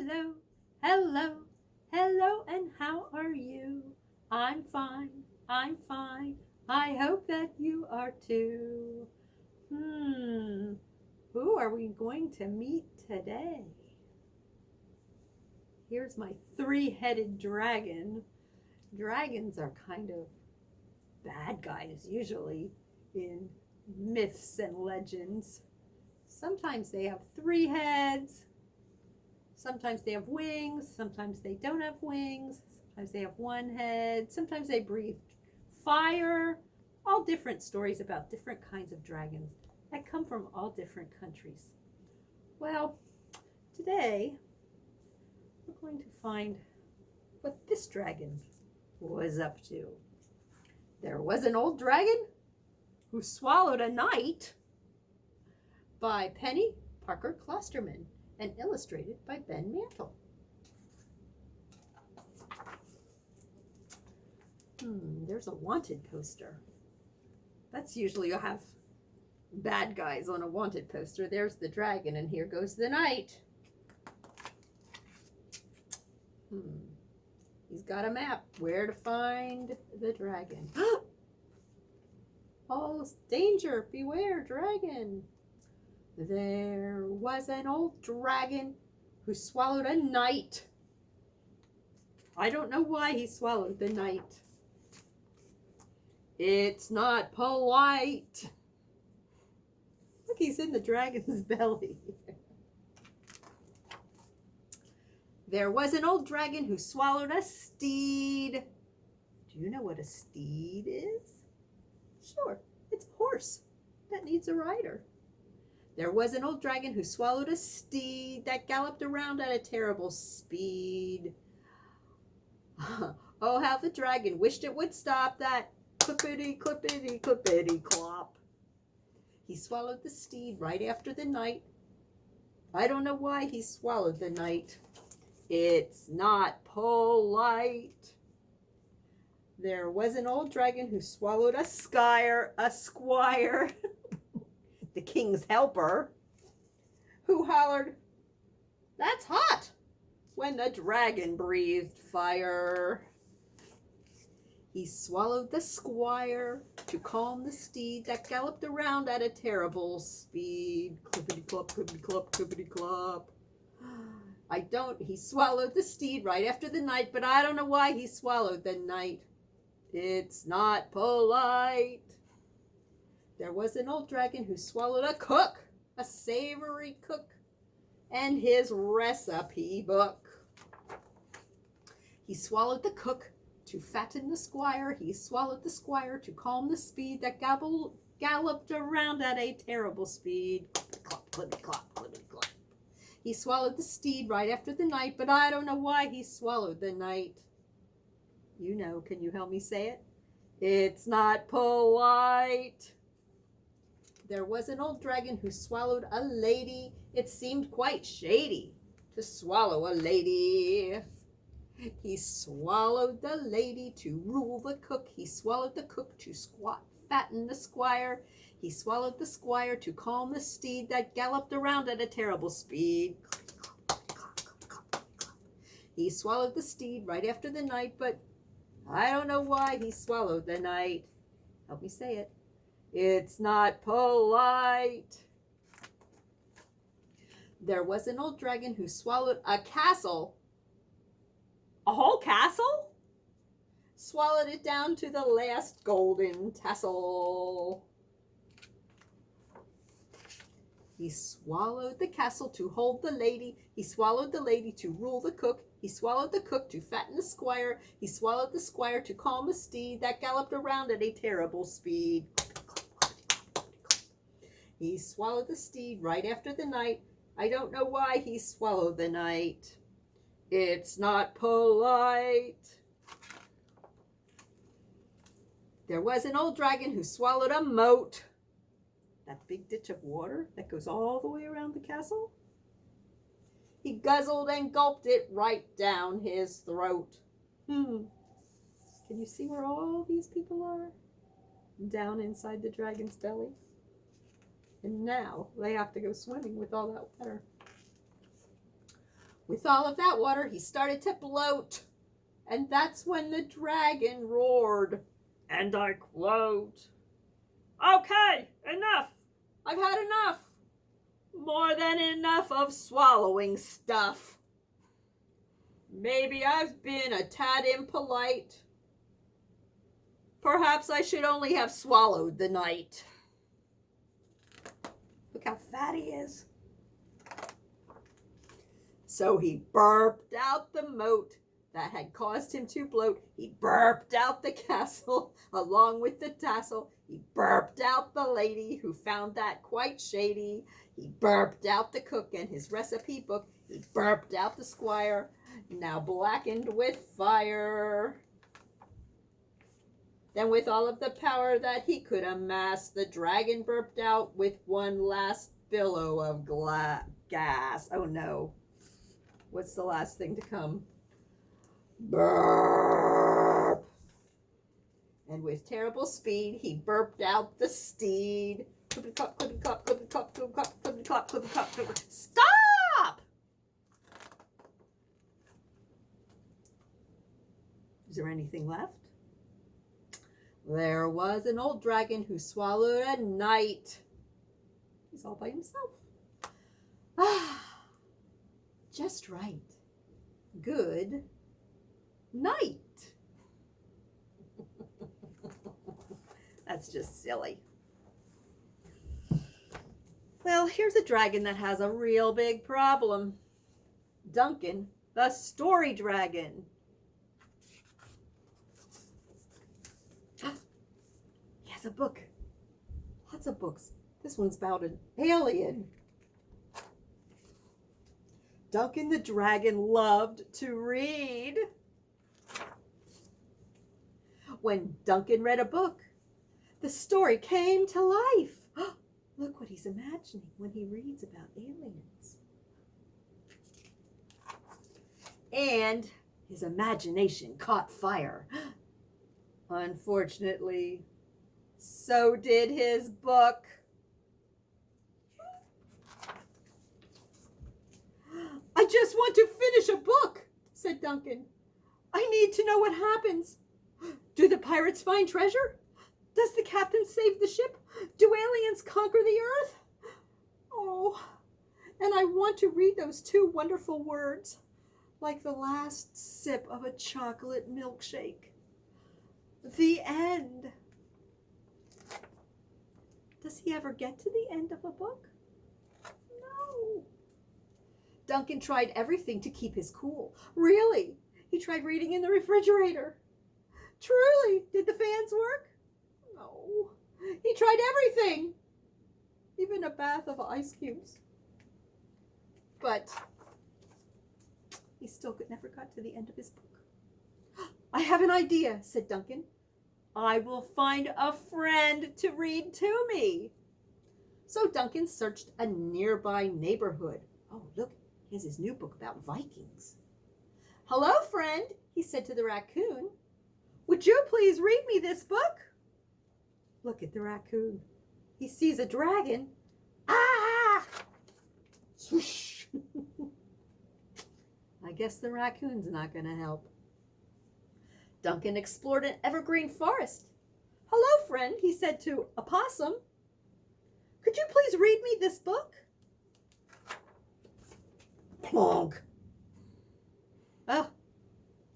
Hello, hello, hello, and how are you? I'm fine, I'm fine. I hope that you are too. Hmm, who are we going to meet today? Here's my three-headed dragon. Dragons are kind of bad guys usually in myths and legends. Sometimes they have three heads. Sometimes they have wings, sometimes they don't have wings, sometimes they have one head, sometimes they breathe fire. All different stories about different kinds of dragons that come from all different countries. Well, today we're going to find what this dragon was up to. There was an old dragon who swallowed a knight, by Penny Parker Klosterman and illustrated by Ben Mantle. There's a wanted poster. That's usually you'll have bad guys on a wanted poster. There's the dragon, and here goes the knight. He's got a map where to find the dragon. Oh, danger! Beware, dragon! There was an old dragon who swallowed a knight. I don't know why he swallowed the knight. It's not polite. Look, he's in the dragon's belly. There was an old dragon who swallowed a steed. Do you know what a steed is? Sure, it's a horse that needs a rider. There was an old dragon who swallowed a steed that galloped around at a terrible speed. Oh, how the dragon wished it would stop that clippity, clippity, clippity, clop. He swallowed the steed right after the knight. I don't know why he swallowed the knight. It's not polite. There was an old dragon who swallowed a squire, the king's helper, who hollered, "That's hot," when the dragon breathed fire. He swallowed the squire to calm the steed that galloped around at a terrible speed. Clippity-clop, clippity-clop, clippity-clop. He swallowed the steed right after the knight, but I don't know why he swallowed the knight. It's not polite. There was an old dragon who swallowed a cook, a savory cook, and his recipe book. He swallowed the cook to fatten the squire. He swallowed the squire to calm the speed that galloped around at a terrible speed. Clippity-clop, clippity-clop, clippity-clop. He swallowed the steed right after the knight, but I don't know why he swallowed the knight. You know, can you help me say it? It's not polite. There was an old dragon who swallowed a lady. It seemed quite shady to swallow a lady. He swallowed the lady to rule the cook. He swallowed the cook to fatten the squire. He swallowed the squire to calm the steed that galloped around at a terrible speed. He swallowed the steed right after the knight, but I don't know why he swallowed the knight. Help me say it. It's not polite. There was an old dragon who swallowed a castle. A whole castle? Swallowed it down to the last golden tassel. He swallowed the castle to hold the lady. He swallowed the lady to rule the cook. He swallowed the cook to fatten the squire. He swallowed the squire to calm the steed that galloped around at a terrible speed. He swallowed the steed right after the knight. I don't know why he swallowed the knight. It's not polite. There was an old dragon who swallowed a moat. That big ditch of water that goes all the way around the castle. He guzzled and gulped it right down his throat. Can you see where all these people are? Down inside the dragon's belly. And now they have to go swimming with all that water. With all of that water, he started to bloat. And that's when the dragon roared. And I quote, "Okay, enough. I've had enough. More than enough of swallowing stuff. Maybe I've been a tad impolite. Perhaps I should only have swallowed the night." Look how fat he is. So he burped out the moat that had caused him to bloat. He burped out the castle along with the tassel. He burped out the lady who found that quite shady. He burped out the cook and his recipe book. He burped out the squire, now blackened with fire. Then with all of the power that he could amass, the dragon burped out with one last billow of gas. Oh no. What's the last thing to come? Burp. And with terrible speed, he burped out the steed. Clippity clop, clippity clop, clippity clop, clippity clop, clippity clop, clippity clop, clippity. Stop! Is there anything left? There was an old dragon who swallowed a knight. He's all by himself. Just right. Good night. That's just silly. Well, here's a dragon that has a real big problem. Duncan, the story dragon. He has a book. Lots of books. This one's about an alien. Duncan the dragon loved to read. When Duncan read a book, the story came to life. Look what he's imagining when he reads about aliens. And his imagination caught fire. Unfortunately, so did his book. "I just want to finish a book," said Duncan. "I need to know what happens. Do the pirates find treasure? Does the captain save the ship? Do aliens conquer the earth? Oh, and I want to read those two wonderful words, like the last sip of a chocolate milkshake. The end." Does he ever get to the end of a book? No. Duncan tried everything to keep his cool. Really, he tried reading in the refrigerator. Truly, did the fans work? No. He tried everything, even a bath of ice cubes. But he still never got to the end of his book. "I have an idea," said Duncan. "I will find a friend to read to me." So Duncan searched a nearby neighborhood. Oh, look, here's his new book about Vikings. "Hello, friend," he said to the raccoon. "Would you please read me this book?" Look at the raccoon. He sees a dragon. Ah! Swoosh. I guess the raccoon's not going to help. Duncan explored an evergreen forest. "Hello, friend," he said to a possum. "Could you please read me this book?" Plonk. Oh,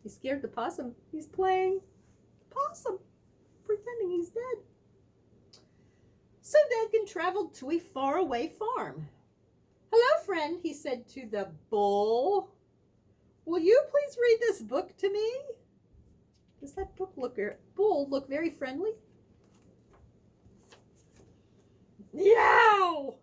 he scared the possum. He's playing possum, pretending he's dead. So Duncan traveled to a faraway farm. "Hello, friend," he said to the bull. "Will you please read this book to me?" Does that bull look very friendly? Yow!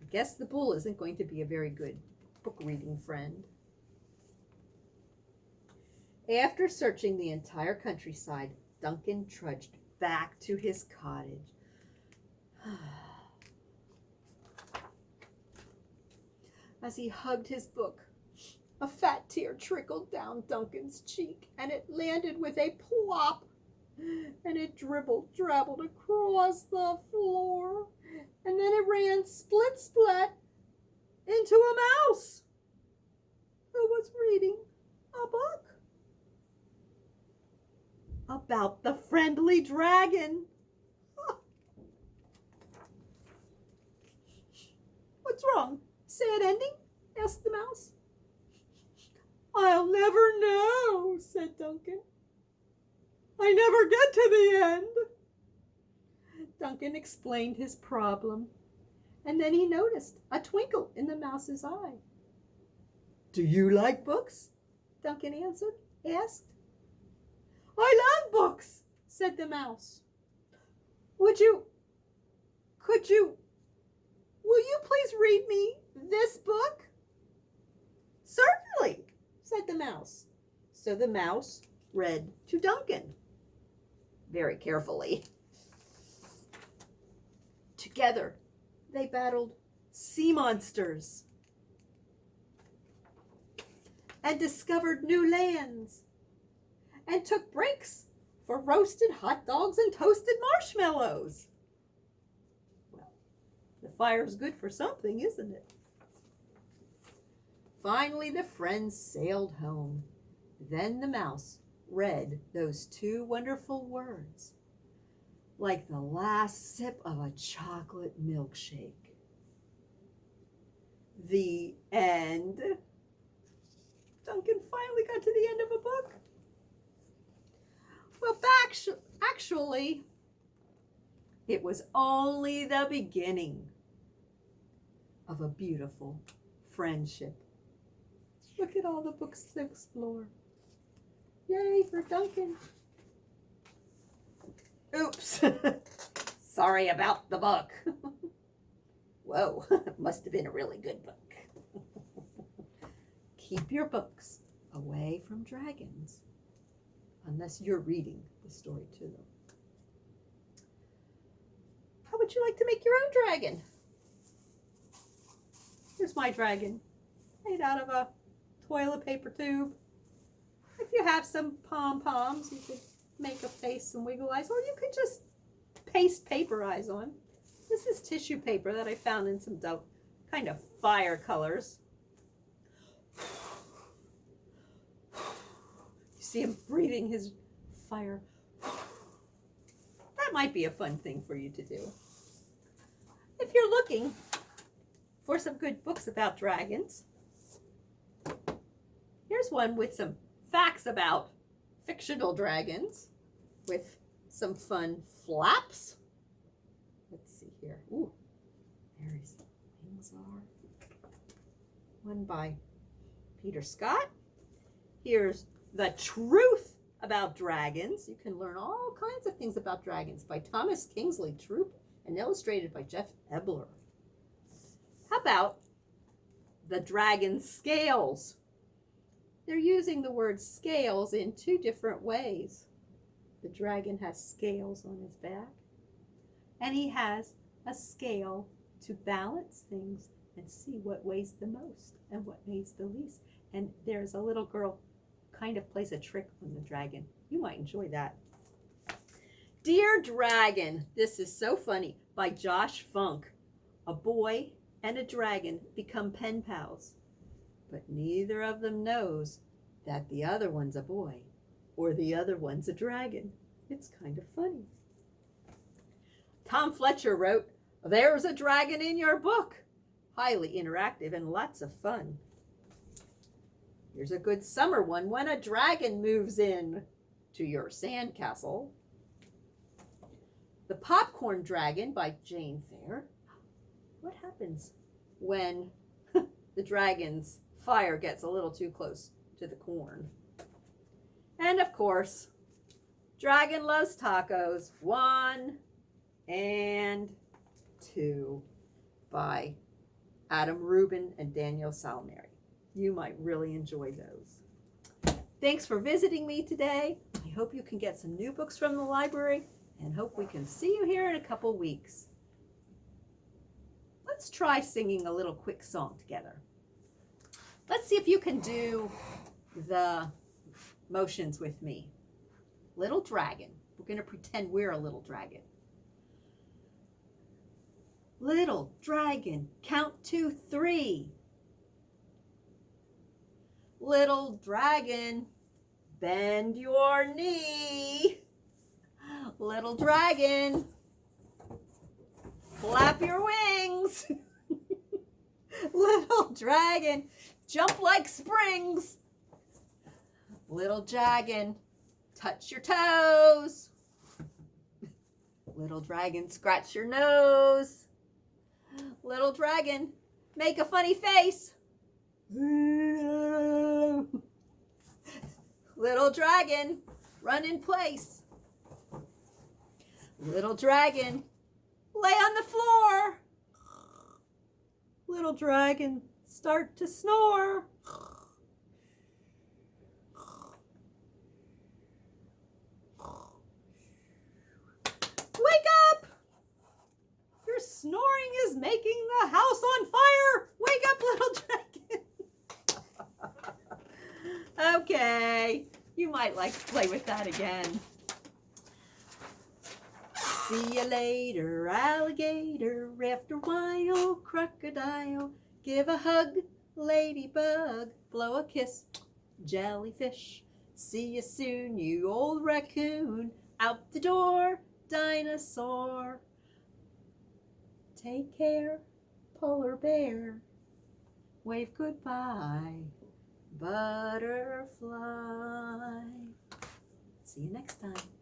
I guess the bull isn't going to be a very good book reading friend. After searching the entire countryside, Duncan trudged back to his cottage. As he hugged his book, a fat tear trickled down Duncan's cheek, and it landed with a plop, and it drabbled across the floor, and then it ran split into a mouse who was reading a book about the friendly dragon. What's wrong? Sad ending? Asked the mouse. I'll never know, said Duncan. I never get to the end. Duncan explained his problem, and then he noticed a twinkle in the mouse's eye. Do you like books? Duncan asked. I love books, said the mouse. Will you please read me this book? Certainly, said the mouse. So the mouse read to Duncan, very carefully. Together, they battled sea monsters and discovered new lands and took breaks for roasted hot dogs and toasted marshmallows. Well, the fire's good for something, isn't it? Finally, the friends sailed home. Then the mouse read those two wonderful words, like the last sip of a chocolate milkshake. The end. Duncan finally got to the end of a book. Well, actually, it was only the beginning of a beautiful friendship. Look at all the books to explore. Yay for Duncan. Oops. Sorry about the book. Whoa, must have been a really good book. Keep your books away from dragons, unless you're reading the story to them. How would you like to make your own dragon? Here's my dragon, made out of a toilet paper tube. If you have some pom-poms, you could make a face and wiggle eyes, or you could just paste paper eyes on. This is tissue paper that I found in some kind of fire colors. You see him breathing his fire. That might be a fun thing for you to do. If you're looking for some good books about dragons, here's one with some facts about fictional dragons with some fun flaps. Let's see here. Ooh, there his wings are. One by Peter Scott. Here's The Truth About Dragons. You can learn all kinds of things about dragons by Thomas Kingsley Troop and illustrated by Jeff Ebler. How about The Dragon's Scales? They're using the word scales in two different ways. The dragon has scales on his back, and he has a scale to balance things and see what weighs the most and what weighs the least. And there's a little girl kind of plays a trick on the dragon. You might enjoy that. Dear Dragon, this is so funny, by Josh Funk. A boy and a dragon become pen pals, but neither of them knows that the other one's a boy or the other one's a dragon. It's kind of funny. Tom Fletcher wrote, "There's a dragon in your book." Highly interactive and lots of fun. Here's a good summer one, when a dragon moves in to your sandcastle. The Popcorn Dragon by Jane Fair. What happens when the dragon's fire gets a little too close to the corn? And of course, Dragon Loves Tacos 1 and 2 by Adam Rubin and Daniel Salmieri. You might really enjoy those. Thanks for visiting me today. I hope you can get some new books from the library and hope we can see you here in a couple weeks. Let's try singing a little quick song together. Let's see if you can do the motions with me. Little dragon. We're going to pretend we're a little dragon. Little dragon, count to 3. Little dragon, bend your knee. Little dragon, flap your wings. Little dragon, jump like springs. Little dragon, touch your toes. Little dragon, scratch your nose. Little dragon, make a funny face. Little dragon, run in place. Little dragon, lay on the floor. Little dragon, start to snore. Wake up! Your snoring is making the house on fire. Wake up, little dragon. Okay, you might like to play with that again. See you later, alligator. After a while, crocodile. Give a hug, ladybug. Blow a kiss, jellyfish. See you soon, you old raccoon. Out the door, dinosaur. Take care, polar bear. Wave goodbye, butterfly. See you next time.